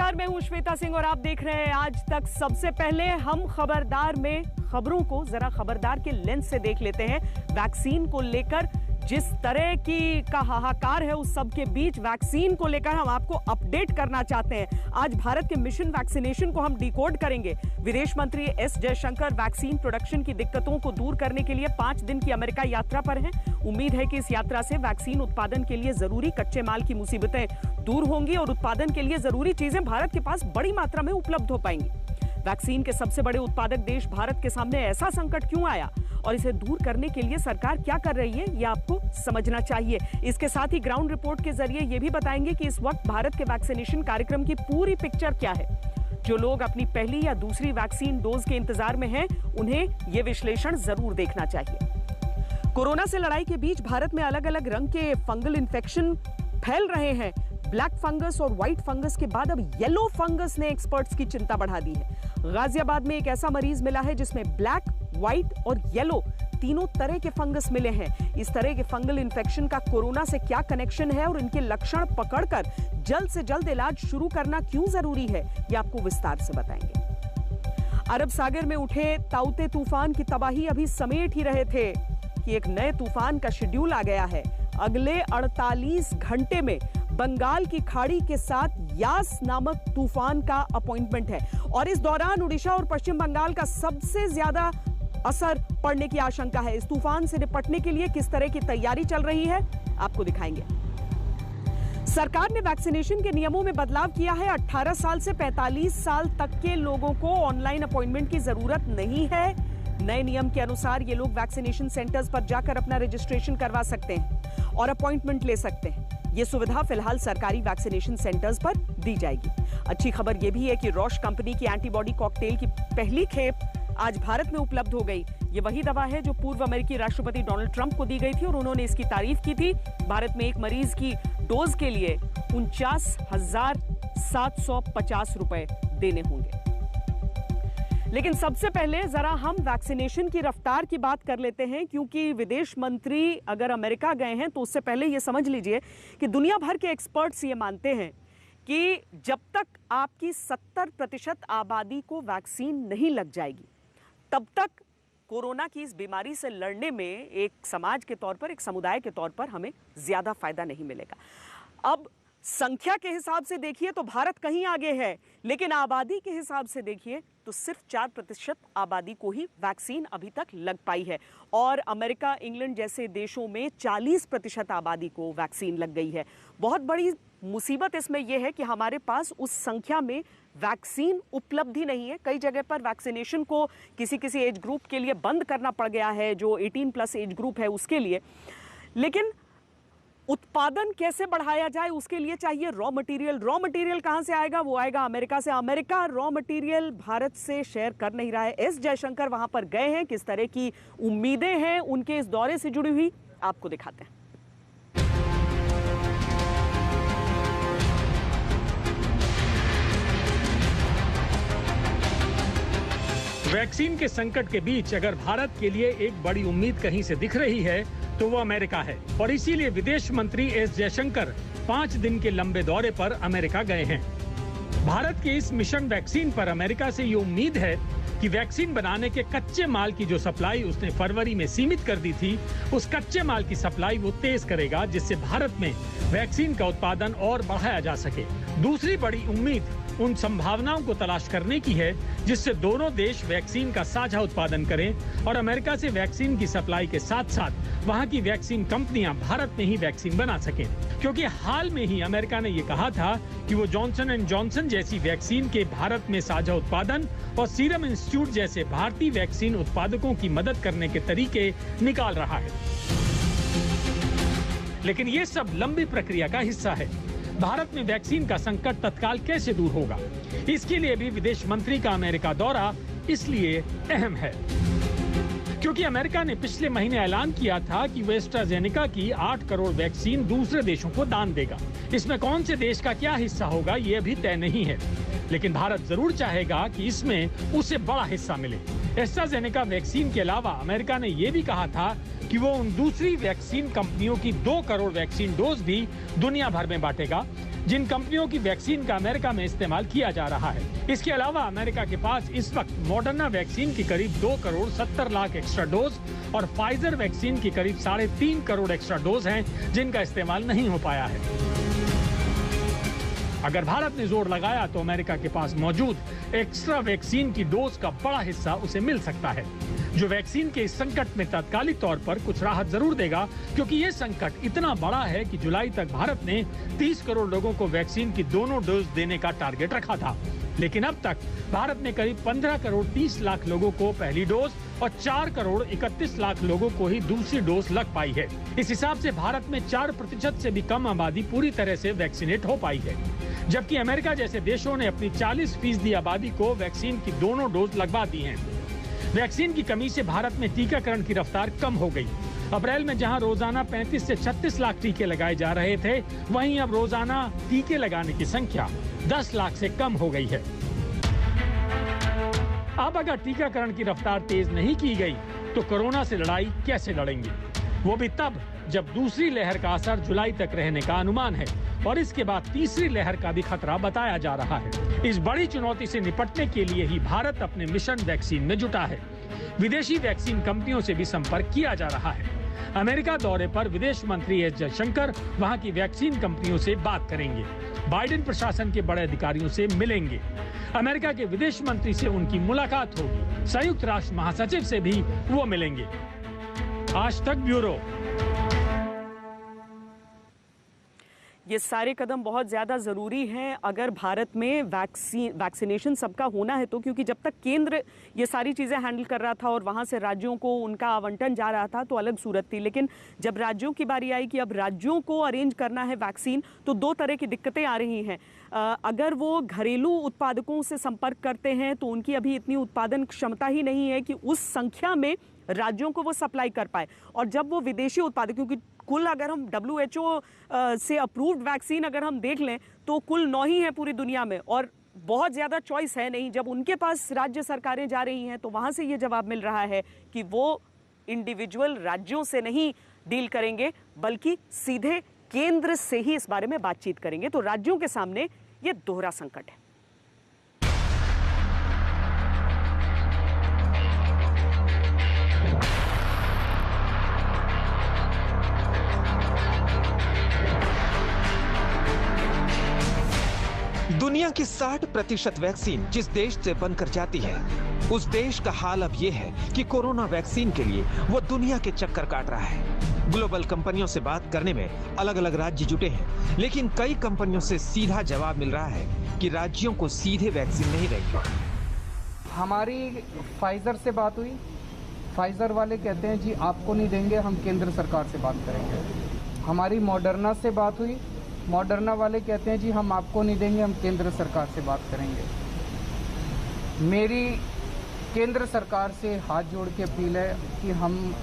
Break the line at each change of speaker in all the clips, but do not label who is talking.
नमस्कार, मैं हूं श्वेता सिंह और आप देख रहे हैं आज तक। सबसे पहले हम खबरदार में खबरों को जरा खबरदार के लेंस से देख लेते हैं। वैक्सीन को लेकर जिस तरह की का हाहाकार है, उस सब के बीच वैक्सीन को लेकर हम आपको अपडेट करना चाहते हैं। आज भारत के मिशन वैक्सीनेशन को हम डिकोड करेंगे। विदेश मंत्री एस जयशंकर वैक्सीन प्रोडक्शन की दिक्कतों को दूर करने के लिए 5 दिन की अमेरिका यात्रा पर हैं। उम्मीद है कि इस यात्रा से वैक्सीन उत्पादन के लिए जरूरी कच्चे माल की मुसीबतें दूर होंगी और उत्पादन के लिए जरूरी चीजें भारत के पास बड़ी मात्रा में उपलब्ध हो पाएंगी। वैक्सीन के सबसे बड़े उत्पादक देश भारत के सामने ऐसा संकट क्यों आया और इसे दूर करने के लिए सरकार क्या कर रही है, यह आपको समझना चाहिए। इसके साथ ही ग्राउंड रिपोर्ट के जरिए यह भी बताएंगे कि इस वक्त भारत के वैक्सीनेशन कार्यक्रम की पूरी पिक्चर क्या है। जो लोग अपनी पहली या दूसरी वैक्सीन डोज के इंतजार में हैं, उन्हें यह विश्लेषण जरूर देखना चाहिए। कोरोना से लड़ाई के बीच भारत में अलग अलग रंग के फंगल इन्फेक्शन फैल रहे हैं। ब्लैक फंगस और व्हाइट फंगस के बाद अब येलो फंगस ने एक्सपर्ट्स की चिंता बढ़ा दी है। गाजियाबाद में एक ऐसा मरीज मिला है जिसमें ब्लैक, व्हाइट और येलो तीनों तरह के फंगस मिले हैं। इस तरह के फंगल इन्फेक्शन का कोरोना से क्या कनेक्शन है और इनके लक्षण पकड़कर जल्द से जल्द इलाज शुरू करना क्यों जरूरी है, यह आपको विस्तार से बताएंगे। अरब सागर में उठे ताउते तूफान की तबाही अभी समेट ही रहे थे कि एक नए तूफान का शेड्यूल आ गया है। अगले 48 घंटे में बंगाल की खाड़ी के साथ यास नामक तूफान का अपॉइंटमेंट है और इस दौरान उड़ीसा और पश्चिम बंगाल का सबसे ज्यादा असर पड़ने की आशंका है। इस तूफान से निपटने के लिए किस तरह की तैयारी चल रही है, आपको दिखाएंगे। सरकार ने वैक्सीनेशन के नियमों में बदलाव किया है। 18 साल से 45 साल तक के लोगों को ऑनलाइन अपॉइंटमेंट की जरूरत नहीं है। नए नियम के अनुसार ये लोग वैक्सीनेशन सेंटर्स पर जाकर अपना रजिस्ट्रेशन करवा सकते हैं और अपॉइंटमेंट ले सकते हैं। ये सुविधा फिलहाल सरकारी वैक्सीनेशन सेंटर्स पर दी जाएगी। अच्छी खबर यह भी है कि रॉश कंपनी की एंटीबॉडी कॉकटेल की पहली खेप आज भारत में उपलब्ध हो गई। ये वही दवा है जो पूर्व अमेरिकी राष्ट्रपति डोनाल्ड ट्रंप को दी गई थी और उन्होंने इसकी तारीफ की थी। भारत में एक मरीज की डोज के लिए 49,750 रुपए देने होंगे। लेकिन सबसे पहले जरा हम वैक्सीनेशन की रफ्तार की बात कर लेते हैं, क्योंकि विदेश मंत्री अगर अमेरिका गए हैं तो उससे पहले ये समझ लीजिए कि दुनिया भर के एक्सपर्ट्स ये मानते हैं कि जब तक आपकी 70% आबादी को वैक्सीन नहीं लग जाएगी, तब तक कोरोना की इस बीमारी से लड़ने में एक समाज के तौर पर, एक समुदाय के तौर पर हमें ज्यादा फायदा नहीं मिलेगा। अब संख्या के हिसाब से देखिए तो भारत कहीं आगे है, लेकिन आबादी के हिसाब से देखिए तो सिर्फ 4% आबादी को ही वैक्सीन अभी तक लग पाई है और अमेरिका, इंग्लैंड जैसे देशों में 40% आबादी को वैक्सीन लग गई है। बहुत बड़ी मुसीबत इसमें यह है कि हमारे पास उस संख्या में वैक्सीन उपलब्ध ही नहीं है। कई जगह पर वैक्सीनेशन को किसी एज ग्रुप के लिए बंद करना पड़ गया है, जो 18+ एज ग्रुप है उसके लिए। लेकिन उत्पादन कैसे बढ़ाया जाए, उसके लिए चाहिए रॉ मटेरियल। रॉ मटेरियल कहां से आएगा? वो आएगा अमेरिका से। अमेरिका रॉ मटेरियल भारत से शेयर कर नहीं रहा है। एस जयशंकर वहां पर गए हैं। किस तरह की उम्मीदें हैं उनके इस दौरे से जुड़ी हुई, आपको दिखाते हैं।
वैक्सीन के संकट के बीच अगर भारत के लिए एक बड़ी उम्मीद कहीं से दिख रही है तो वो अमेरिका है और इसीलिए विदेश मंत्री एस जयशंकर 5 दिन के लंबे दौरे पर अमेरिका गए हैं। भारत के इस मिशन वैक्सीन पर अमेरिका से ये उम्मीद है कि वैक्सीन बनाने के कच्चे माल की जो सप्लाई उसने फरवरी में सीमित कर दी थी, उस कच्चे माल की सप्लाई वो तेज करेगा, जिससे भारत में वैक्सीन का उत्पादन और बढ़ाया जा सके। दूसरी बड़ी उम्मीद उन संभावनाओं को तलाश करने की है जिससे दोनों देश वैक्सीन का साझा उत्पादन करें और अमेरिका से वैक्सीन की सप्लाई के साथ साथ वहां की वैक्सीन कंपनियां भारत में ही वैक्सीन बना सकें। क्योंकि हाल में ही अमेरिका ने ये कहा था कि वो जॉनसन एंड जॉनसन जैसी वैक्सीन के भारत में साझा उत्पादन और सीरम इंस्टीट्यूट जैसे भारतीय वैक्सीन उत्पादकों की मदद करने के तरीके निकाल रहा है। लेकिन ये सब लंबी प्रक्रिया का हिस्सा है। भारत में वैक्सीन का संकट तत्काल कैसे दूर होगा, इसके लिए भी विदेश मंत्री का अमेरिका दौरा इसलिए अहम है क्योंकि अमेरिका ने पिछले महीने ऐलान किया था कि वो एस्ट्राजेनेका की 8 करोड़ वैक्सीन दूसरे देशों को दान देगा। इसमें कौन से देश का क्या हिस्सा होगा ये अभी तय नहीं है, लेकिन भारत जरूर चाहेगा कि इसमें उसे बड़ा हिस्सा मिले। एस्ट्राजेनेका वैक्सीन के अलावा अमेरिका ने यह भी कहा था कि वो उन दूसरी वैक्सीन कंपनियों की 2 करोड़ वैक्सीन डोज भी दुनिया भर में बांटेगा जिन कंपनियों की वैक्सीन का अमेरिका में इस्तेमाल किया जा रहा है। इसके अलावा अमेरिका के पास इस वक्त मॉडर्ना वैक्सीन की करीब 2 करोड़ 70 लाख एक्स्ट्रा डोज और फाइजर वैक्सीन की करीब 3.5 करोड़ एक्स्ट्रा डोज हैं, जिनका इस्तेमाल नहीं हो पाया है। अगर भारत ने जोर लगाया तो अमेरिका के पास मौजूद एक्स्ट्रा वैक्सीन की डोज का बड़ा हिस्सा उसे मिल सकता है, जो वैक्सीन के इस संकट में तात्कालिक तौर पर कुछ राहत जरूर देगा, क्योंकि ये संकट इतना बड़ा है कि जुलाई तक भारत ने 30 करोड़ लोगों को वैक्सीन की दोनों डोज देने का टारगेट रखा था। लेकिन अब तक भारत में करीब 15 करोड़ 30 लाख लोगों को पहली डोज और 4 करोड़ 31 लाख लोगों को ही दूसरी डोज लग पाई है। इस हिसाब से भारत में 4% से भी कम आबादी पूरी तरह से वैक्सीनेट हो पाई है, जबकि अमेरिका जैसे देशों ने अपनी 40% आबादी को वैक्सीन की दोनों डोज लगवा दी हैं। वैक्सीन की कमी से भारत में टीकाकरण की रफ्तार कम हो गई। अप्रैल में जहां रोजाना 35 से 36 लाख टीके लगाए जा रहे थे, वहीं अब रोजाना टीके लगाने की संख्या 10 लाख से कम हो गई है। अब अगर टीकाकरण की रफ्तार तेज नहीं की गई तो कोरोना से लड़ाई कैसे लड़ेंगे, वो भी तब जब दूसरी लहर का असर जुलाई तक रहने का अनुमान है और इसके बाद तीसरी लहर का भी खतरा बताया जा रहा है। इस बड़ी चुनौती से निपटने के लिए ही भारत अपने मिशन वैक्सीन में जुटा है। विदेशी वैक्सीन कंपनियों से भी संपर्क किया जा रहा है। अमेरिका दौरे पर विदेश मंत्री एस जयशंकर वहां की वैक्सीन कंपनियों से बात करेंगे, बाइडेन प्रशासन के बड़े अधिकारियों से मिलेंगे, अमेरिका के विदेश मंत्री से उनकी मुलाकात होगी, संयुक्त राष्ट्र महासचिव से भी वो मिलेंगे। आज तक ब्यूरो।
ये सारे कदम बहुत ज़्यादा ज़रूरी हैं अगर भारत में वैक्सीनेशन सबका होना है तो, क्योंकि जब तक केंद्र ये सारी चीज़ें हैंडल कर रहा था और वहाँ से राज्यों को उनका आवंटन जा रहा था तो अलग सूरत थी। लेकिन जब राज्यों की बारी आई कि अब राज्यों को अरेंज करना है वैक्सीन, तो 2 तरह की दिक्कतें आ रही हैं। अगर वो घरेलू उत्पादकों से संपर्क करते हैं तो उनकी अभी इतनी उत्पादन क्षमता ही नहीं है कि उस संख्या में राज्यों को वो सप्लाई कर पाए। और जब वो विदेशी उत्पादक, क्योंकि कुल अगर हम WHO से अप्रूव्ड वैक्सीन अगर हम देख लें तो कुल 9 ही है पूरी दुनिया में और बहुत ज़्यादा चॉइस है नहीं। जब उनके पास राज्य सरकारें जा रही हैं तो वहाँ से ये जवाब मिल रहा है कि वो इंडिविजुअल राज्यों से नहीं डील करेंगे बल्कि सीधे केंद्र से ही इस बारे में बातचीत करेंगे। तो राज्यों के सामने ये दोहरा संकट है।
दुनिया की 60% वैक्सीन जिस देश से बनकर जाती है, उस देश का हाल अब यह है कि कोरोना वैक्सीन के लिए वो दुनिया के चक्कर काट रहा है। ग्लोबल कंपनियों से बात करने में अलग अलग राज्य जुटे हैं, लेकिन कई कंपनियों से सीधा जवाब मिल रहा है कि राज्यों को सीधे वैक्सीन नहीं देंगे।
हमारी फाइजर से बात हुई, फाइजर वाले कहते हैं जी आपको नहीं देंगे, हम केंद्र सरकार से बात करेंगे। हमारी मॉडर्ना से बात हुई, मॉडर्ना वाले कहते हैं जी हम आपको नहीं देंगे, हम केंद्र सरकार से बात करेंगे। मेरी केंद्र सरकार से हाथ जोड़ के अपील है कि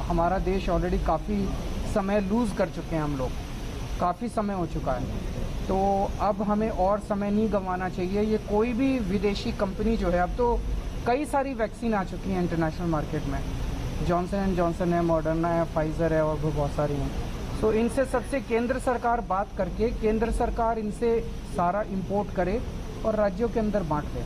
हमारा देश ऑलरेडी काफ़ी समय लूज़ कर चुके हैं, हम लोग काफ़ी समय हो चुका है, तो अब हमें और समय नहीं गंवाना चाहिए। ये कोई भी विदेशी कंपनी जो है, अब तो कई सारी वैक्सीन आ चुकी हैं इंटरनेशनल मार्केट में, जॉनसन एंड जॉनसन है, मॉडर्ना है, फाइजर है और भी बहुत सारी हैं। तो इनसे सबसे केंद्र सरकार बात करके केंद्र सरकार इनसे सारा इंपोर्ट करे और राज्यों के अंदर बांट दे।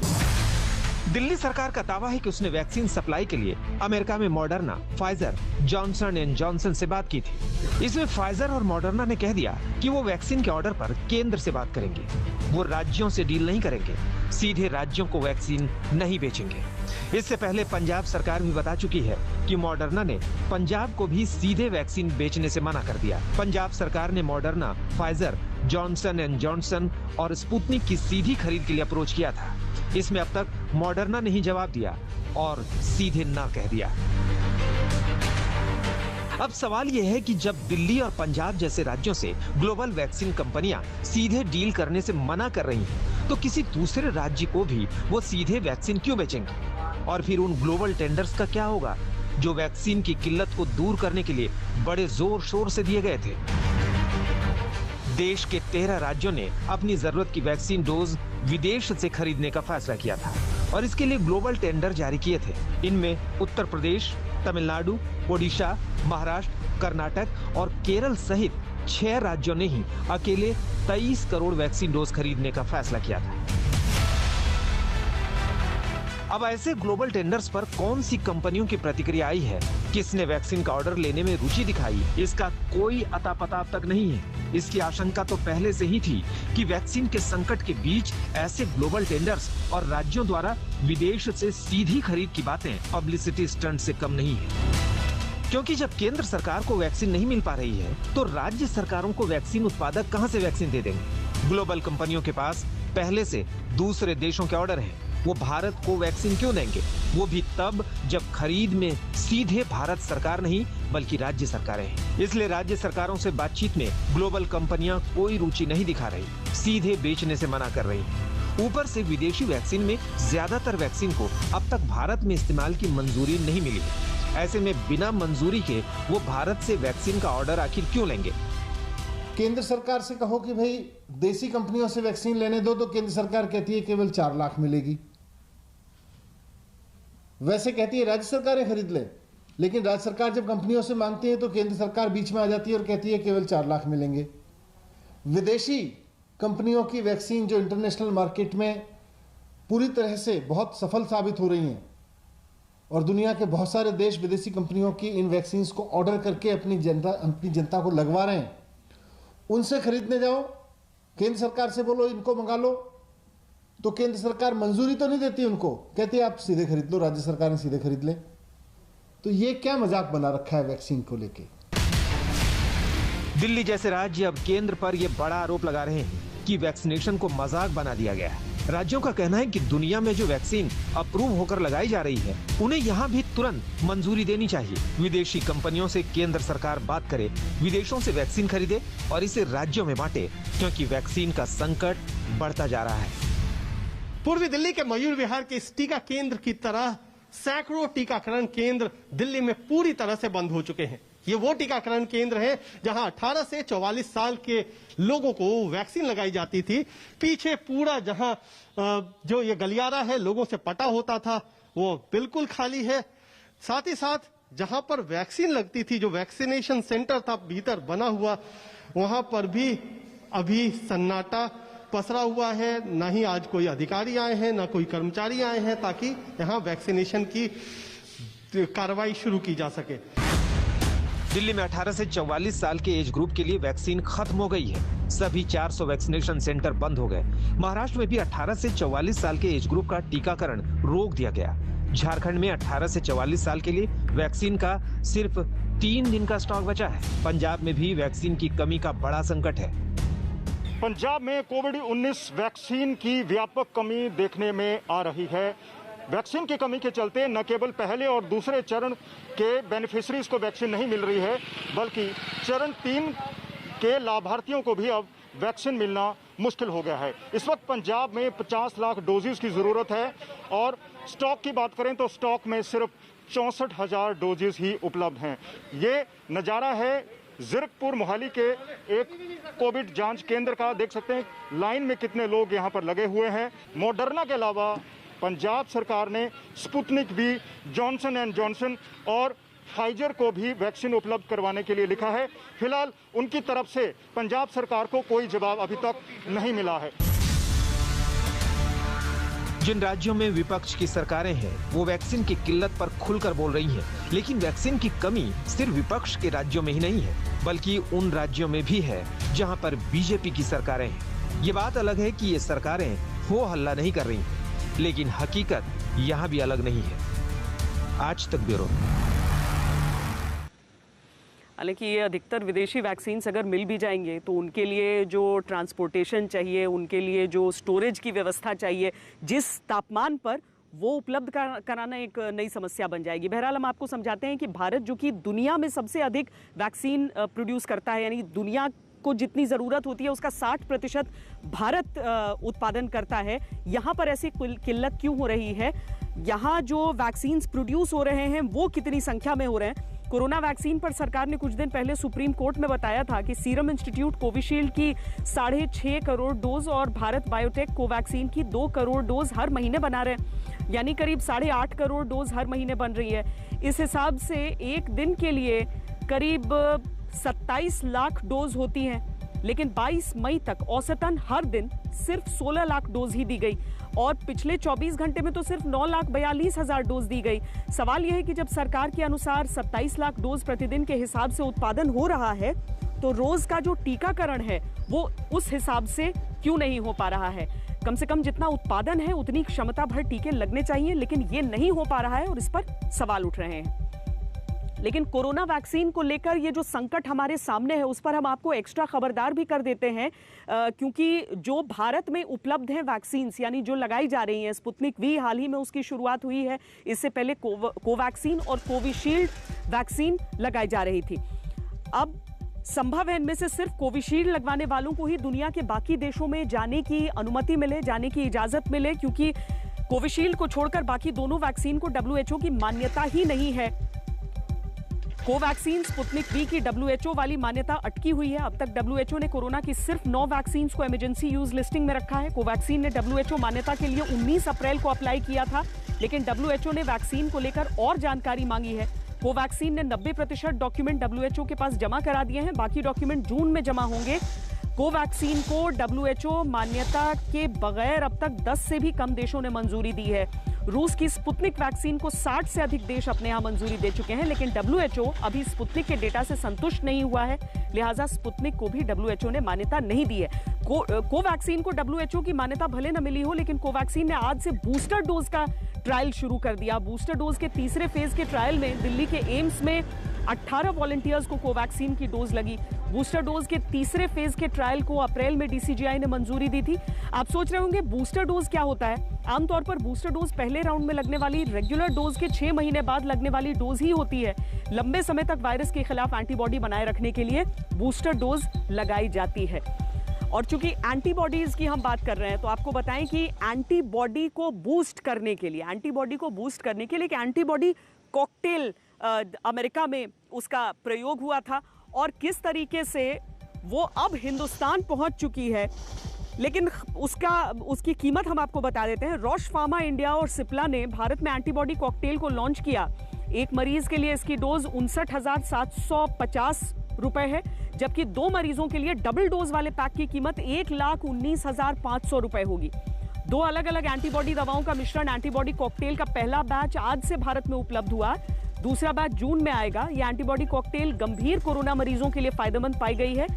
दिल्ली सरकार का दावा है कि उसने वैक्सीन सप्लाई के लिए अमेरिका में Moderna, Pfizer, Johnson and Johnson से बात की थी। इसमें फाइजर और मॉडर्ना ने कह दिया कि वो वैक्सीन के ऑर्डर पर केंद्र से बात करेंगे, वो राज्यों से डील नहीं करेंगे, सीधे राज्यों को वैक्सीन नहीं बेचेंगे। इससे पहले पंजाब सरकार भी बता चुकी है कि मॉडर्ना ने पंजाब को भी सीधे वैक्सीन बेचने से मना कर दिया। पंजाब सरकार ने Moderna, Pfizer, Johnson and Johnson और स्पुतनिक की सीधी खरीद के लिए अप्रोच किया था। इसमें अब तक मॉडर्ना ने ही जवाब दिया और सीधे ना कह दिया। अब सवाल यह है कि जब दिल्ली और पंजाब जैसे राज्यों से ग्लोबल वैक्सीन कंपनियां सीधे डील करने से मना कर रही हैं, तो किसी दूसरे राज्य को भी वो सीधे वैक्सीन क्यों बेचेंगे? और फिर उन ग्लोबल टेंडर्स का क्या होगा जो वैक्सीन की किल्लत को दूर करने के लिए बड़े जोर शोर से दिए गए थे? देश के 13 राज्यों ने अपनी जरूरत की वैक्सीन डोज विदेश से खरीदने का फैसला किया था और इसके लिए ग्लोबल टेंडर जारी किए थे। इनमें उत्तर प्रदेश, तमिलनाडु, ओडिशा, महाराष्ट्र, कर्नाटक और केरल सहित 6 राज्यों ने ही अकेले 23 करोड़ वैक्सीन डोज खरीदने का फैसला किया था। अब ऐसे ग्लोबल टेंडर्स पर कौन सी कंपनियों की प्रतिक्रिया आई है, किसने वैक्सीन का ऑर्डर लेने में रुचि दिखाई, इसका कोई अता पता अब तक नहीं है। इसकी आशंका तो पहले से ही थी कि वैक्सीन के संकट के बीच ऐसे ग्लोबल टेंडर्स और राज्यों द्वारा विदेश से सीधी खरीद की बातें पब्लिसिटी स्टंट से कम नहीं है। क्योंकि जब केंद्र सरकार को वैक्सीन नहीं मिल पा रही है, तो राज्य सरकारों को वैक्सीन उत्पादक कहां से वैक्सीन दे देंगे? ग्लोबल कंपनियों के पास पहले से दूसरे देशों के ऑर्डर हैं। वो भारत को वैक्सीन क्यों देंगे? वो भी तब जब खरीद में सीधे भारत सरकार नहीं बल्कि राज्य सरकारें हैं। इसलिए राज्य सरकारों से बातचीत में ग्लोबल कंपनियां कोई रुचि नहीं दिखा रही, सीधे बेचने से मना कर रही हैं। ऊपर से विदेशी वैक्सीन में ज्यादातर वैक्सीन को अब तक भारत में इस्तेमाल की मंजूरी नहीं मिली है। ऐसे में बिना मंजूरी के वो भारत से वैक्सीन का ऑर्डर आखिर क्यों लेंगे?
केंद्र सरकार से कहो कि भाई देसी कंपनियों से वैक्सीन लेने दो, तो केंद्र सरकार कहती है केवल 4 लाख मिलेगी। वैसे कहती है राज्य सरकारें खरीद ले, लेकिन राज्य सरकार जब कंपनियों से मांगती है तो केंद्र सरकार बीच में आ जाती है और कहती है केवल 4 लाख मिलेंगे। विदेशी कंपनियों की वैक्सीन जो इंटरनेशनल मार्केट में पूरी तरह से बहुत सफल साबित हो रही हैं और दुनिया के बहुत सारे देश विदेशी कंपनियों की इन वैक्सीन को ऑर्डर करके अपनी जनता को लगवा रहे हैं, उनसे खरीदने जाओ, केंद्र सरकार से बोलो इनको मंगा लो, तो केंद्र सरकार मंजूरी तो नहीं देती उनको, कहती है आप सीधे खरीद लो, राज्य सरकारें सीधे खरीद ले। तो ये क्या मजाक बना रखा है वैक्सीन को लेके?
दिल्ली जैसे राज्य अब केंद्र पर यह बड़ा आरोप लगा रहे हैं कि वैक्सीनेशन को मजाक बना दिया गया है। राज्यों का कहना है कि दुनिया में जो वैक्सीन अप्रूव होकर लगाई जा रही है, उन्हें यहाँ भी तुरंत मंजूरी देनी चाहिए। विदेशी कंपनियों से केंद्र सरकार बात करे, विदेशों से वैक्सीन खरीदे और इसे राज्यों में बांटे, क्योंकि वैक्सीन का संकट बढ़ता जा रहा है।
पूर्वी दिल्ली के मयूर विहार के इस टीका केंद्र की तरह सैकड़ों टीकाकरण केंद्र दिल्ली में पूरी तरह से बंद हो चुके हैं। ये वो टीकाकरण केंद्र है जहां 18 से 44 साल के लोगों को वैक्सीन लगाई जाती थी। पीछे पूरा जहां जो ये गलियारा है लोगों से पटा होता था, वो बिल्कुल खाली है। साथ ही साथ जहां पर वैक्सीन लगती थी, जो वैक्सीनेशन सेंटर था भीतर बना हुआ, वहां पर भी अभी सन्नाटा पसरा हुआ है। ना ही आज कोई अधिकारी आए हैं, ना कोई कर्मचारी आए हैं ताकि यहां वैक्सीनेशन की कार्रवाई शुरू की जा सके।
दिल्ली में 18 से 44 साल के एज ग्रुप के लिए वैक्सीन खत्म हो गई है। सभी 400 वैक्सीनेशन सेंटर बंद हो गए। महाराष्ट्र में भी 18 से 44 साल के एज ग्रुप का टीकाकरण रोक दिया गया। झारखंड में 18 से 44 साल के लिए वैक्सीन का सिर्फ 3 दिन का स्टॉक बचा है। पंजाब में भी वैक्सीन की कमी का बड़ा संकट है।
पंजाब में कोविड-19 वैक्सीन की व्यापक कमी देखने में आ रही है। वैक्सीन की कमी के चलते न केवल पहले और दूसरे चरण के बेनिफिशरीज को वैक्सीन नहीं मिल रही है, बल्कि चरण 3 के लाभार्थियों को भी अब वैक्सीन मिलना मुश्किल हो गया है। इस वक्त पंजाब में 50 लाख डोजेस की ज़रूरत है और स्टॉक की बात करें तो स्टॉक में सिर्फ 64,000 डोजेस ही उपलब्ध हैं। ये नज़ारा है ज़िरकपुर मोहाली के एक कोविड जांच केंद्र का। देख सकते हैं लाइन में कितने लोग यहाँ पर लगे हुए हैं। मॉडर्ना के अलावा पंजाब सरकार ने Sputnik V, Johnson and Johnson और फाइजर को भी वैक्सीन उपलब्ध करवाने के लिए लिखा है। फिलहाल उनकी तरफ से पंजाब सरकार को कोई जवाब अभी तक नहीं मिला है।
जिन राज्यों में विपक्ष की सरकारें हैं, वो वैक्सीन की किल्लत पर खुलकर बोल रही हैं, लेकिन वैक्सीन की कमी सिर्फ विपक्ष के राज्यों में ही नहीं है, बल्कि उन राज्यों में भी है जहां पर बीजेपी की सरकारें हैं। ये बात अलग है कि ये सरकारें हो हल्ला नहीं कर रही, लेकिन हकीकत यहाँ भी अलग नहीं है। आज तक ब्यूरो।
हालांकि ये अधिकतर विदेशी वैक्सीन अगर मिल भी जाएंगे तो उनके लिए जो ट्रांसपोर्टेशन चाहिए, उनके लिए जो स्टोरेज की व्यवस्था चाहिए, जिस तापमान पर वो उपलब्ध कराना एक नई समस्या बन जाएगी। बहरहाल हम आपको समझाते हैं कि भारत जो कि दुनिया में सबसे अधिक वैक्सीन प्रोड्यूस करता है, यानी दुनिया को जितनी ज़रूरत होती है उसका 60% भारत उत्पादन करता है। यहाँ पर ऐसी किल्लत क्यों हो रही है? यहाँ जो वैक्सीन प्रोड्यूस हो रहे हैं वो कितनी संख्या में हो रहे हैं? कोरोना वैक्सीन पर सरकार ने कुछ दिन पहले सुप्रीम कोर्ट में बताया था कि सीरम इंस्टीट्यूट कोविशील्ड की 6.5 करोड़ डोज और भारत बायोटेक कोवैक्सीन की 2 करोड़ डोज हर महीने बना रहे हैं, यानी करीब 8.5 करोड़ डोज हर महीने बन रही है। इस हिसाब से एक दिन के लिए करीब 27 लाख डोज होती हैं, लेकिन 22 मई तक औसतन हर दिन सिर्फ 16 लाख डोज ही दी गई और पिछले 24 घंटे में तो सिर्फ 9,42,000 डोज दी गई। सवाल यह है कि जब सरकार के अनुसार 27 लाख डोज प्रतिदिन के हिसाब से उत्पादन हो रहा है, तो रोज का जो टीकाकरण है वो उस हिसाब से क्यों नहीं हो पा रहा है? कम से कम जितना उत्पादन है उतनी क्षमता भर टीके लगने चाहिए, लेकिन ये नहीं हो पा रहा है और इस पर सवाल उठ रहे हैं। लेकिन कोरोना वैक्सीन को लेकर ये जो संकट हमारे सामने है उस पर हम आपको एक्स्ट्रा खबरदार भी कर देते हैं, क्योंकि जो भारत में उपलब्ध है वैक्सीन यानी जो लगाई जा रही हैं, स्पुतनिक वी हाल ही में उसकी शुरुआत हुई है, इससे पहले कोवैक्सीन और कोविशील्ड वैक्सीन लगाई जा रही थी। अब संभव है इनमें से सिर्फ कोविशील्ड लगवाने वालों को ही दुनिया के बाकी देशों में जाने की अनुमति मिले, जाने की इजाजत मिले, क्योंकि कोविशील्ड को छोड़कर बाकी दोनों वैक्सीन को WHO की मान्यता ही नहीं है। कोवैक्सीन स्पुतनिक वी की WHO वाली मान्यता अटकी हुई है। अब तक WHO ने कोरोना की सिर्फ 9 वैक्सीन को इमरजेंसी यूज लिस्टिंग में रखा है। कोवैक्सीन ने WHO मान्यता के लिए 19 अप्रैल को अप्लाई किया था, लेकिन WHO ने वैक्सीन को लेकर और जानकारी मांगी है। कोवैक्सीन ने 90% डॉक्यूमेंट WHO के पास जमा करा दिए हैं, बाकी डॉक्यूमेंट जून में जमा होंगे। कोवैक्सीन को WHO मान्यता के बगैर अब तक 10 से भी कम देशों ने मंजूरी दी है। रूस की स्पुतनिक वैक्सीन को 60 से अधिक देश अपने यहां मंजूरी दे चुके हैं, लेकिन WHO अभी स्पुतनिक के डेटा से संतुष्ट नहीं हुआ है, लिहाजा स्पुतनिक को भी WHO ने मान्यता नहीं दी है। कोवैक्सीन को WHO की मान्यता भले न मिली हो, लेकिन कोवैक्सीन ने आज से बूस्टर डोज का ट्रायल शुरू कर दिया। बूस्टर डोज के तीसरे फेज के ट्रायल में दिल्ली के एम्स में 18 वॉलंटियर्स को कोवैक्सीन की डोज लगी। बूस्टर डोज के तीसरे फेज के ट्रायल को अप्रैल में DCGI ने मंजूरी दी थी। आप सोच रहे होंगे बूस्टर डोज क्या होता है? आमतौर पर बूस्टर डोज पहले राउंड में लगने वाली रेगुलर डोज के 6 महीने बाद लगने वाली डोज ही होती है। लंबे समय तक वायरस के खिलाफ एंटीबॉडी बनाए रखने के लिए बूस्टर डोज लगाई जाती है। और चूंकि एंटीबॉडीज की हम बात कर रहे हैं, तो आपको बताएं कि एंटीबॉडी को बूस्ट करने के लिए एक एंटीबॉडी कॉकटेल अमेरिका में उसका प्रयोग हुआ था और किस तरीके से वो अब हिंदुस्तान पहुंच चुकी है। लेकिन उसकी कीमत हम आपको बता देते हैं। रॉश फार्मा इंडिया और सिप्ला ने भारत में एंटीबॉडी कॉकटेल को लॉन्च किया। एक मरीज के लिए इसकी डोज 59,750 रुपए है, जबकि 2 मरीजों के लिए डबल डोज वाले पैक की कीमत 1,19,500 रुपए होगी। 2 अलग अलग एंटीबॉडी दवाओं का मिश्रण एंटीबॉडी कॉकटेल का पहला बैच आज से भारत में उपलब्ध हुआ, दूसरा बैच जून में आएगा। यह एंटीबॉडी कॉकटेल गंभीर कोरोना मरीजों के लिए फायदेमंद पाई गई है।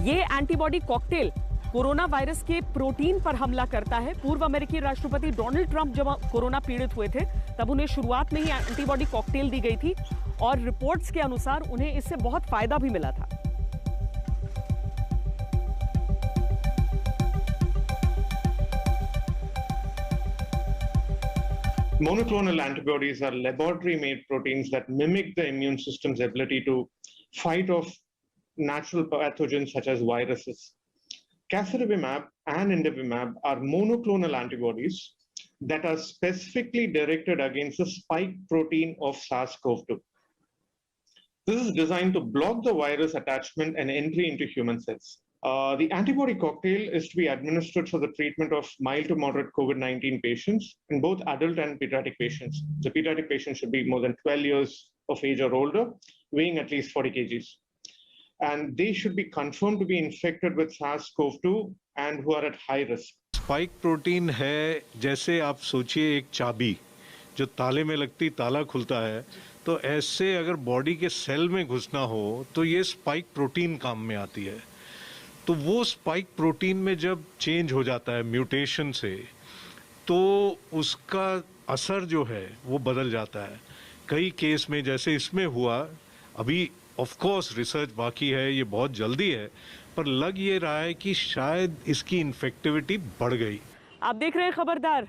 ये एंटीबॉडी कॉकटेल कोरोना वायरस के प्रोटीन पर हमला करता है। पूर्व अमेरिकी राष्ट्रपति डोनाल्ड ट्रंप जब कोरोना पीड़ित हुए थे, तब उन्हें शुरुआत में ही एंटीबॉडी कॉकटेल दी गई थी और रिपोर्ट्स के अनुसार उन्हें इससे बहुत फायदा भी मिला था।
Monoclonal antibodies are laboratory-made proteins that mimic the immune system's ability to fight off natural pathogens such as viruses. Casirivimab and Indivimab are monoclonal antibodies that are specifically directed against the spike protein of SARS-CoV-2. This is designed to block the virus attachment and entry into human cells. The antibody cocktail is to be administered for the treatment of mild to moderate COVID-19 patients in both adult and pediatric patients. The pediatric patients should be more than 12 years of age or older, weighing at least 40 kgs. And they should be confirmed to be infected with SARS-CoV-2 and who are at high risk.
Spike protein है, जैसे आप सोचिए एक चाबी जो ताले में लगती ताला खुलता है, तो ऐसे अगर बॉडी के सेल में घुसना हो तो ये स्पाइक प्रोटीन काम में आती है। तो वो स्पाइक प्रोटीन में जब चेंज हो जाता है म्यूटेशन से, तो उसका असर जो है वो बदल जाता है। कई केस में जैसे इसमें हुआ, अभी ऑफ कोर्स रिसर्च बाकी है, ये बहुत जल्दी है, पर लग ये रहा है कि शायद इसकी इन्फेक्टिविटी बढ़ गई।
आप देख रहे हैं खबरदार।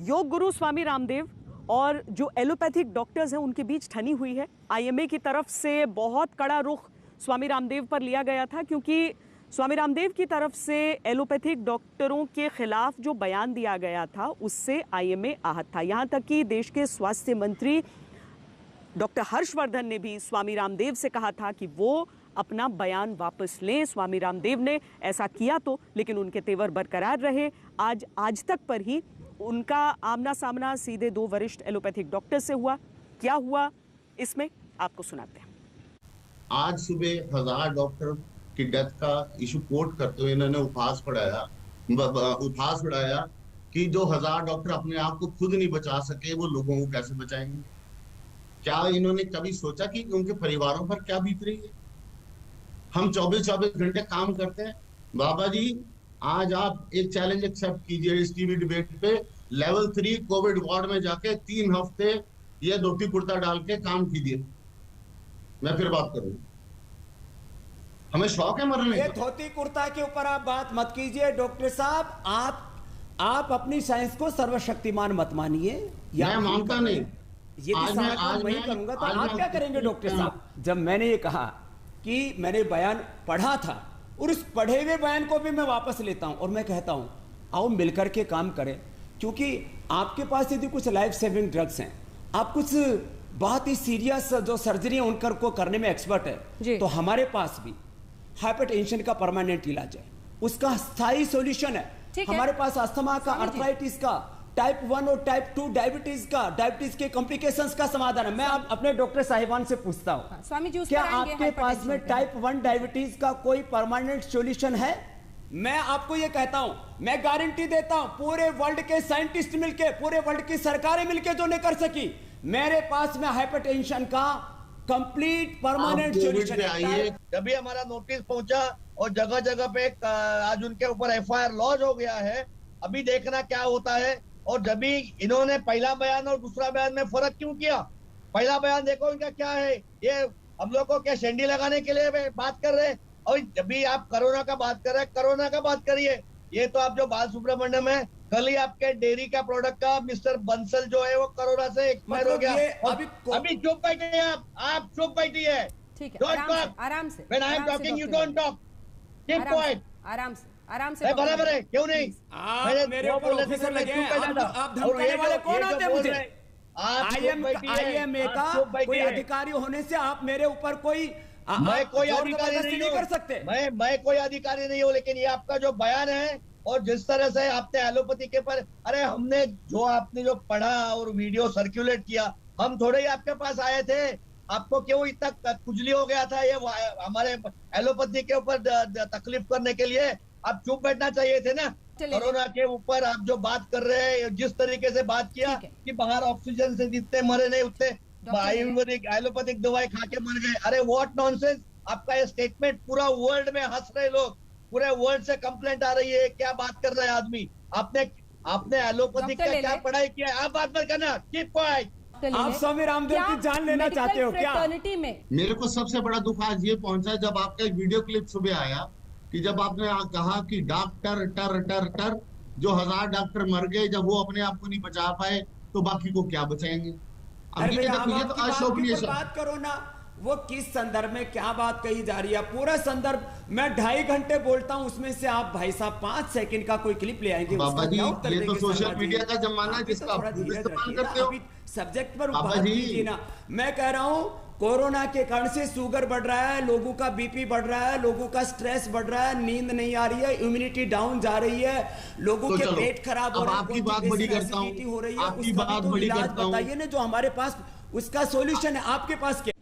योग गुरु स्वामी रामदेव और जो एलोपैथिक डॉक्टर्स हैं उनके बीच ठनी हुई है। IMA की तरफ से बहुत कड़ा रुख स्वामी रामदेव पर लिया गया था, क्योंकि स्वामी रामदेव की तरफ से एलोपैथिक डॉक्टरों के खिलाफ जो बयान दिया गया था उससे IMA आहत था। यहाँ तक कि देश के स्वास्थ्य मंत्री डॉक्टर हर्षवर्धन ने भी स्वामी रामदेव से कहा था कि वो अपना बयान वापस लें। स्वामी रामदेव ने ऐसा किया तो, लेकिन उनके तेवर बरकरार रहे। आज तक पर ही उनका आमना सामना सीधे 2 वरिष्ठ एलोपैथिक डॉक्टर से हुआ। क्या हुआ इसमें आपको सुनाते हैं।
आज सुबह 1000 डॉक्टर की डेथ का इशू कोट करते हुए इन्होंने उपहास उड़ाया कि जो 1000 डॉक्टर अपने आप को खुद नहीं बचा सके वो लोगों को कैसे बचाएंगे। क्या इन्होंने कभी सोचा कि उनके परिवारों पर क्या बीत रही है? हम 24-24 घंटे काम करते हैं। बाबा जी, आज आप एक चैलेंज एक्सेप्ट कीजिए इस टीवी डिबेट पे, लेवल 3 कोविड वार्ड में जाके 3 हफ्ते ये धोती कुर्ता डाल के काम कीजिए, मैं फिर बात करूंगा। हमें शौक है मरने
ये
का।
धोती कुर्ता के ऊपर आप बात मत कीजिए डॉक्टर साहब। आप अपनी साइंस को सर्वशक्तिमान मत मानिए।
मैं मानता नहीं।
ये भी सारा काम वही करूंगा तो आप क्या करेंगे डॉक्टर साहब? जब मैंने ये कहा कि मैंने बयान पढ़ा था और उस पढ़े हुए बयान को भी मैं वापस लेता हूं और मैं कहता हूं आओ मिलकर के काम करें, क्योंकि आपके पास यदि कुछ लाइफ सेविंग ड्रग्स हैं, आप कुछ बहुत ही सीरियस जो सर्जरी है उनकर को करने में एक्सपर्ट है, तो हमारे पास भी हाइपरटेंशन का परमानेंट इलाज है, उसका स्थायी सॉल्यूशन है। हमारे पास अस्थमा का, अर्थराइटिस का, टाइप 1 और टाइप 2 डायबिटीज के कॉम्प्लिकेशंस का समाधान है। मैं आप अपने डॉक्टर साहिबान से पूछता हूं,
स्वामी जी,
क्या आपके पास में टाइप 1 डायबिटीज का कोई परमानेंट सॉल्यूशन है? मैं आपको ये कहता हूं, मैं गारंटी देता हूं, पूरे वर्ल्ड के साइंटिस्ट मिलके, पूरे वर्ल्ड की सरकारें मिलके जो नहीं कर सकी, मेरे पास में हाइपरटेंशन का कंप्लीट परमानेंट सॉल्यूशन है।
जब भी हमारा नोटिस पहुंचा और जगह जगह पे आज उनके ऊपर एफआईआर लॉन्च हो गया है, अभी देखना क्या होता है। और जब भी इन्होंने पहला बयान और दूसरा बयान में फर्क क्यों किया? पहला बयान देखो इनका क्या है, ये हम लोग को क्या शेंडी लगाने के लिए बात कर रहे हैं, और जब भी आप कोरोना का बात कर रहे हैं, कोरोना का बात करिए। ये तो आप जो बाल सुब्रमण्यम है, कल ही आपके डेयरी का प्रोडक्ट का मिस्टर बंसल जो है वो कोरोना से एक्सपायर हो गया। अभी चुप बैठे आप चुप बैठी है।
ठीक है, आराम से।
When I am talking, you don't talk. Keep quiet.
आराम से
बराबर है, क्यों नहीं?
मेरे ऊपर ऑफिसर लगे हैं, आप धमकाने वाले कौन होते हैं मुझे? IMA का कोई अधिकारी होने से आप मेरे ऊपर कोई
मैं कोई अधिकारी नहीं
कर सकते।
मैं कोई अधिकारी नहीं हूँ, लेकिन ये आपका जो बयान है और जिस तरह से आपने एलोपैथी के पर, अरे हमने आपने जो पढ़ा और वीडियो सर्कुलेट किया, हम थोड़े ही आपके पास आए थे। आपको क्यों इतना खुजली हो गया था ये हमारे एलोपैथी के ऊपर तकलीफ करने के लिए? आप चुप बैठना चाहिए थे ना। कोरोना के ऊपर आप जो बात कर रहे हैं, जिस तरीके से बात किया कि बाहर ऑक्सीजन से जितने मरे नहीं उतने आयुर्वेदिक एलोपैथिक दवाई खा के मर गए। अरे व्हाट नॉनसेंस! आपका ये स्टेटमेंट पूरा वर्ल्ड में हंस रहे लोग, पूरे वर्ल्ड से कंप्लेंट आ रही है। क्या बात कर रहा है आदमी? आपने एलोपैथिक का क्या पढ़ाई किया है? आप बात मत करना, कीप क्वाइट।
आप स्वामी रामदेव की जान लेना चाहते हो क्या?
मेरे को सबसे बड़ा दुख आज ये पहुंचा जब आपका एक वीडियो क्लिप सुबह आया कि जब आपने कहा कि डॉक्टर टर जो 1000 डॉक्टर मर गए, जब वो अपने आप को नहीं बचा पाए तो बाकी को क्या बचाएंगे?
ये तो अशोभनीय बात करो ना। वो किस संदर्भ में क्या बात कही जा रही है? पूरा संदर्भ मैं 2.5 घंटे बोलता हूं, उसमें से आप भाई साहब 5 सेकंड का कोई क्लिप ले आएंगे।
बाबा जी, ये तो सोशल मीडिया का जमाना है जिसका आप इस्तेमाल करते हो।
सब्जेक्ट पर बात कीजिए ना। मैं कह रहा हूं कोरोना के कारण से शुगर बढ़ रहा है, लोगों का बीपी बढ़ रहा है, लोगों का स्ट्रेस बढ़ रहा है, नींद नहीं आ रही है, इम्यूनिटी डाउन जा रही है, लोगों के पेट खराब हो रहे हैं,
आपकी बात बड़ी करता हूं, आपकी बात बड़ी करता हूं।
बताइए ना जो हमारे पास उसका सॉल्यूशन है, आपके पास क्या?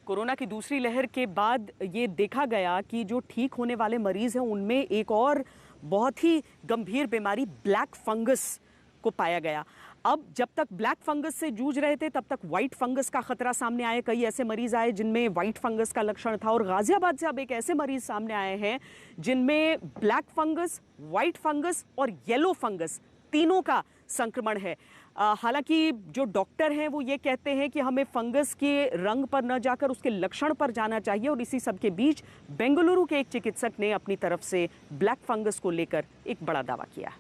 कोरोना की दूसरी लहर के बाद ये देखा गया कि जो ठीक होने वाले मरीज हैं उनमें एक और बहुत ही गंभीर बीमारी ब्लैक फंगस को पाया गया। अब जब तक ब्लैक फंगस से जूझ रहे थे तब तक व्हाइट फंगस का खतरा सामने आया। कई ऐसे मरीज आए जिनमें व्हाइट फंगस का लक्षण था, और गाजियाबाद से अब एक ऐसे मरीज सामने आए हैं जिनमें ब्लैक फंगस, व्हाइट फंगस और येलो फंगस तीनों का संक्रमण है। हालांकि जो डॉक्टर हैं वो ये कहते हैं कि हमें फंगस के रंग पर न जाकर उसके लक्षण पर जाना चाहिए, और इसी सब के बीच बेंगलुरु के एक चिकित्सक ने अपनी तरफ से ब्लैक फंगस को लेकर एक बड़ा दावा किया।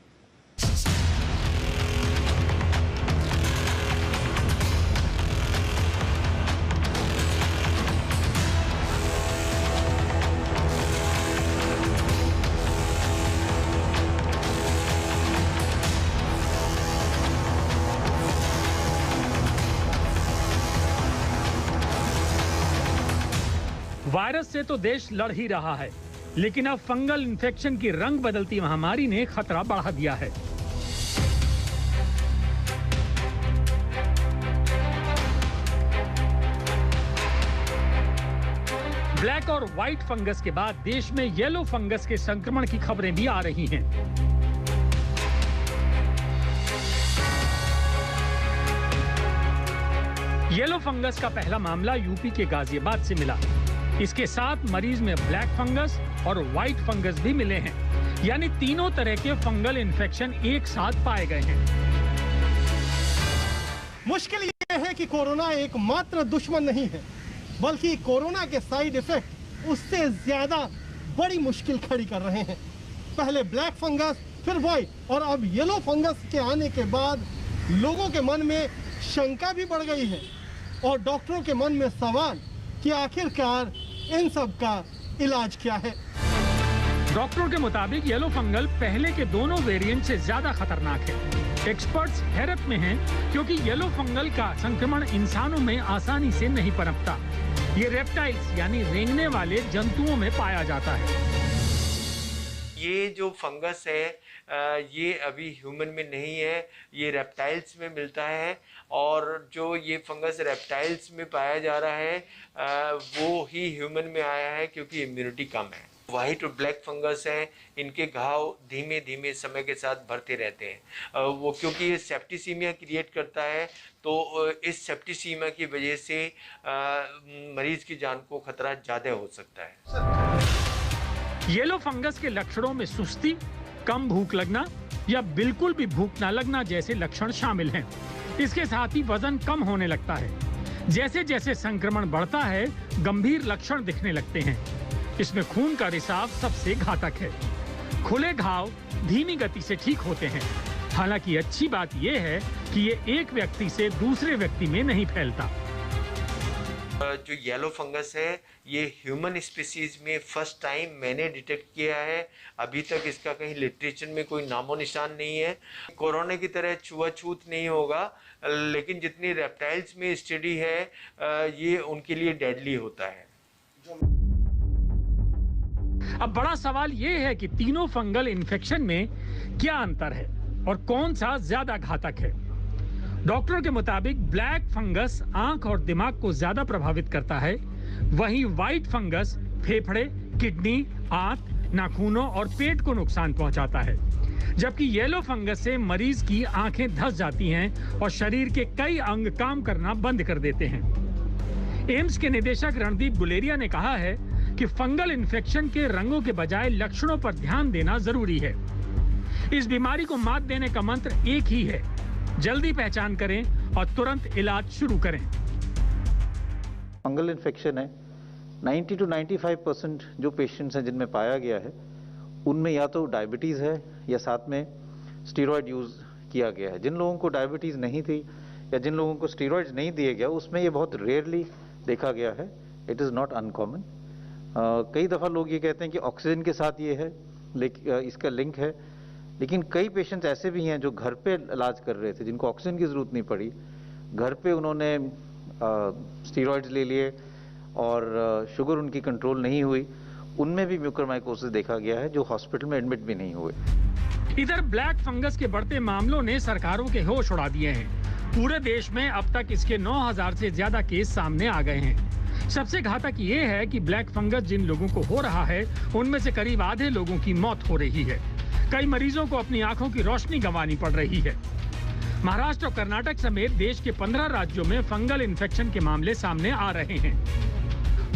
वायरस से तो देश लड़ ही रहा है, लेकिन अब फंगल इन्फेक्शन की रंग बदलती महामारी ने खतरा बढ़ा दिया है। ब्लैक और व्हाइट फंगस के बाद देश में येलो फंगस के संक्रमण की खबरें भी आ रही हैं। येलो फंगस का पहला मामला यूपी के गाजियाबाद से मिला। इसके साथ मरीज में ब्लैक फंगस और व्हाइट फंगस भी मिले हैं, यानी तीनों तरह के फंगल इन्फेक्शन एक साथ पाए गए हैं।
मुश्किल ये है कि कोरोना एकमात्र दुश्मन नहीं है, बल्कि कोरोना के साइड इफेक्ट उससे ज्यादा बड़ी मुश्किल खड़ी कर रहे हैं। पहले ब्लैक फंगस, फिर व्हाइट और अब येलो फंगस के आने के बाद लोगों के मन में शंका भी बढ़ गई है और डॉक्टरों के मन में सवाल कि आखिरकार इन सब का इलाज क्या है।
डॉक्टरों के मुताबिक येलो फंगल पहले के दोनों वेरिएंट से ज्यादा खतरनाक है। एक्सपर्ट्स हैरत में हैं क्योंकि येलो फंगल का संक्रमण इंसानों में आसानी से नहीं पनपता। ये रेप्टाइल्स यानी रेंगने वाले जंतुओं में पाया जाता है।
ये जो फंगस है ये अभी ह्यूमन में नहीं है, ये रेप्टाइल्स में मिलता है और जो ये फंगस रेप्टाइल्स में पाया जा रहा है वो ही ह्यूमन में आया है क्योंकि इम्यूनिटी कम है। वाइट और ब्लैक फंगस हैं, इनके घाव धीमे धीमे समय के साथ भरते रहते हैं। वो क्योंकि ये सेप्टिसीमिया क्रिएट करता है तो इस सेप्टिसीमिया की वजह से मरीज की जान को खतरा ज़्यादा हो सकता है।
येलो फंगस के लक्षणों में सुस्ती, कम भूख लगना या बिल्कुल भी भूख न लगना जैसे लक्षण शामिल हैं। इसके साथ ही वजन कम होने लगता है। जैसे जैसे संक्रमण बढ़ता है गंभीर लक्षण दिखने लगते हैं। इसमें खून का रिसाव सबसे घातक है। खुले घाव धीमी गति से ठीक होते हैं। हालांकि अच्छी बात यह है कि ये एक व्यक्ति से दूसरे व्यक्ति में नहीं फैलता।
जो येलो फंगस है ये ह्यूमन स्पीसीज में फर्स्ट टाइम मैंने डिटेक्ट किया है। अभी तक इसका कहीं लिटरेचर में कोई नामो निशान नहीं है। कोरोना की तरह छुआछूत नहीं होगा, लेकिन जितनी रेप्टाइल्स में स्टडी है ये उनके लिए डेडली होता है।
अब बड़ा सवाल ये है कि तीनों फंगल इन्फेक्शन में क्या अंतर है और कौन सा ज्यादा घातक है। डॉक्टरों के मुताबिक ब्लैक फंगस आंख और दिमाग को ज्यादा प्रभावित करता है, वहीं व्हाइट फंगस फेफड़े, किडनी, आंत, नाखूनों और पेट को नुकसान पहुंचाता है। जबकि येलो फंगस से मरीज की आंखें धंस जाती हैं और शरीर के कई अंग काम करना बंद कर देते हैं। एम्स के निदेशक रणदीप गुलेरिया ने कहा है कि फंगल इन्फेक्शन के रंगों के बजाय लक्षणों पर ध्यान देना जरूरी है। इस बीमारी को मात देने का मंत्र एक ही है, जल्दी पहचान करें और तुरंत इलाज शुरू करें।
फंगल इन्फेक्शन है 90 to 95% जो पेशेंट्स हैं जिनमें पाया गया है उनमें या तो डायबिटीज है या साथ में स्टेरॉयड यूज किया गया है। जिन लोगों को डायबिटीज नहीं थी या जिन लोगों को स्टेरॉयड्स नहीं दिए गया उसमें ये बहुत रेयरली देखा गया है। It is not uncommon. कई दफा लोग ये कहते हैं कि ऑक्सीजन के साथ ये है, इसका लिंक है, लेकिन कई पेशेंट्स ऐसे भी हैं जो घर पे इलाज कर रहे थे जिनको ऑक्सीजन की जरूरत नहीं पड़ी, घर पे उन्होंने स्टेरॉइड्स ले लिए और शुगर उनकी कंट्रोल नहीं हुई, उनमें भी म्यूकरमाइकोसिस देखा गया है जो हॉस्पिटल में एडमिट भी नहीं हुए।
इधर ब्लैक फंगस के बढ़ते मामलों ने सरकारों के होश उड़ा दिए हैं। पूरे देश में अब तक इसके 9000 से ज्यादा केस सामने आ गए हैं। सबसे घातक ये है कि ब्लैक फंगस जिन लोगों को हो रहा है उनमें से करीब आधे लोगों की मौत हो रही है। कई मरीजों को अपनी आंखों की रोशनी गंवानी पड़ रही है। महाराष्ट्र और कर्नाटक समेत देश के 15 राज्यों में फंगल इन्फेक्शन के मामले सामने आ रहे हैं।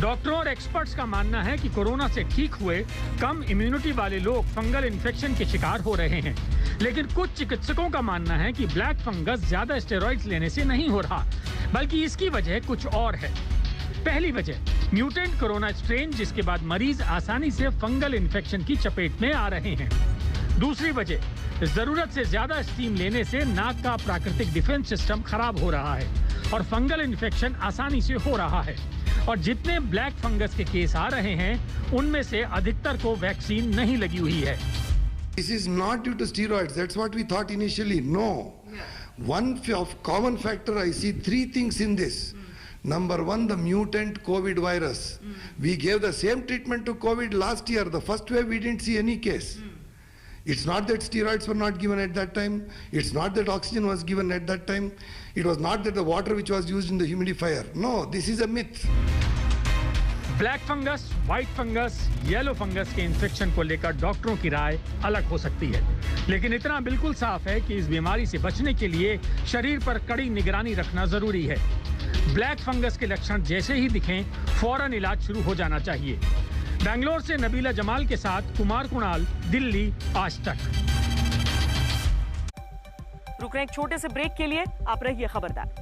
डॉक्टरों और एक्सपर्ट्स का मानना है कि कोरोना से ठीक हुए कम इम्यूनिटी वाले लोग फंगल इन्फेक्शन के शिकार हो रहे हैं, लेकिन कुछ चिकित्सकों का मानना है कि ब्लैक फंगस ज्यादा स्टेरॉइड्स लेने से नहीं हो रहा, बल्कि इसकी वजह कुछ और है। पहली वजह म्यूटेंट कोरोना स्ट्रेन, जिसके बाद मरीज आसानी से फंगल इन्फेक्शन की चपेट में आ रहे हैं। दूसरी वजह जरूरत से ज्यादा स्टीम लेने से नाक का प्राकृतिक डिफेंस सिस्टम खराब हो रहा है और फंगल इन्फेक्शन आसानी से हो रहा है। और जितने ब्लैक फंगस के केस आ रहे हैं उनमें से अधिकतर को वैक्सीन नहीं लगी हुई है।
This is not due to steroids. That's what we thought initially. No. One common factor, I see three things in this. Number one, the mutant COVID virus. We gave the same treatment to COVID last year. The first wave, we didn't see any case. It's not that steroids were not given at that time. It's not that oxygen was given at that time. It was not that the water which was used in the humidifier. No, this is a myth.
Black fungus, white fungus, yellow fungus के infection को लेकर डॉक्टरों की राय अलग हो सकती है, लेकिन इतना बिल्कुल साफ है कि इस बीमारी से बचने के लिए शरीर पर कड़ी निगरानी रखना जरूरी है। ब्लैक फंगस के लक्षण जैसे ही दिखें, फौरन इलाज शुरू हो जाना चाहिए। बेंगलोर से नबीला जमाल के साथ कुमार कुणाल, दिल्ली, आज तक।
रुक रहे एक छोटे से ब्रेक के लिए, आप रहिए खबरदार।